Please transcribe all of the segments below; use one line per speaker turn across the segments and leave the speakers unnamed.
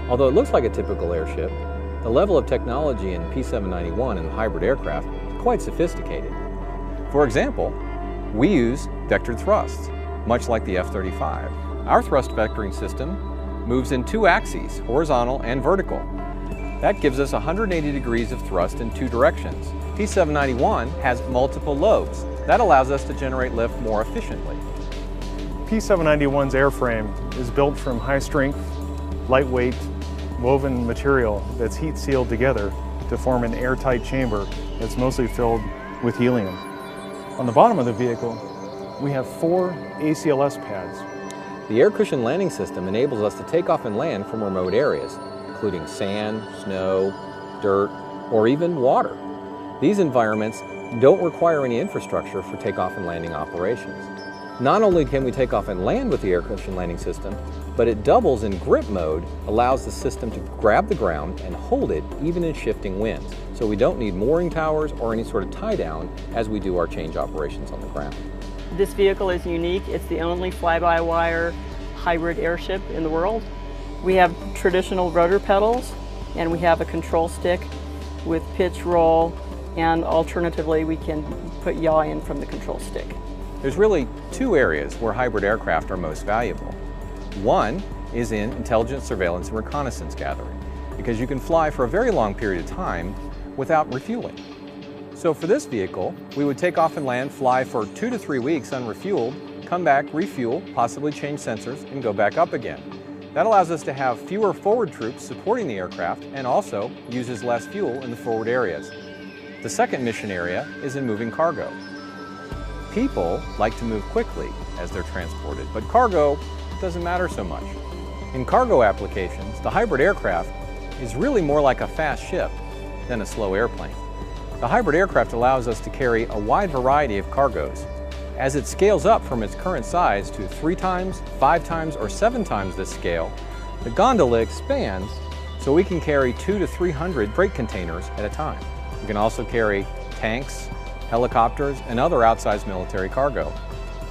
Although it looks like a typical airship, the level of technology in P-791 and the hybrid aircraft is quite sophisticated. For example, we use vectored thrusts, much like the F-35. Our thrust vectoring system moves in two axes, horizontal and vertical. That gives us 180 degrees of thrust in two directions. P-791 has multiple lobes. That allows us to generate lift more efficiently.
P-791's airframe is built from high-strength, lightweight, woven material that's heat sealed together to form an airtight chamber that's mostly filled with helium. On the bottom of the vehicle, we have 4 ACLS pads.
The air cushion landing system enables us to take off and land from remote areas, including sand, snow, dirt, or even water. These environments don't require any infrastructure for takeoff and landing operations. Not only can we take off and land with the air cushion landing system, but it doubles in grip mode, allows the system to grab the ground and hold it even in shifting winds. So we don't need mooring towers or any sort of tie down as we do our change operations on the ground.
This vehicle is unique. It's the only fly-by-wire hybrid airship in the world. We have traditional rotor pedals, and we have a control stick with pitch, roll, and alternatively we can put yaw in from the control stick.
There's really two areas where hybrid aircraft are most valuable. One is in intelligence, surveillance, and reconnaissance gathering, because you can fly for a very long period of time without refueling. So for this vehicle, we would take off and land, fly for 2 to 3 weeks unrefueled, come back, refuel, possibly change sensors, and go back up again. That allows us to have fewer forward troops supporting the aircraft and also uses less fuel in the forward areas. The second mission area is in moving cargo. People like to move quickly as they're transported, but cargo doesn't matter so much. In cargo applications, the hybrid aircraft is really more like a fast ship than a slow airplane. The hybrid aircraft allows us to carry a wide variety of cargoes. As it scales up from its current size to 3 times, 5 times, or 7 times this scale, the gondola expands so we can carry 200 to 300 freight containers at a time. We can also carry tanks, helicopters, and other outsized military cargo.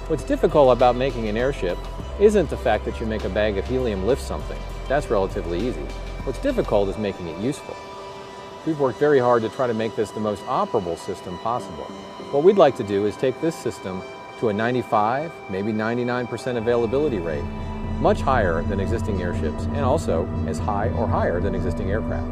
What's difficult about making an airship isn't the fact that you make a bag of helium lift something. That's relatively easy. What's difficult is making it useful. We've worked very hard to try to make this the most operable system possible. What we'd like to do is take this system to a 95, maybe 99% availability rate, much higher than existing airships, and also as high or higher than existing aircraft.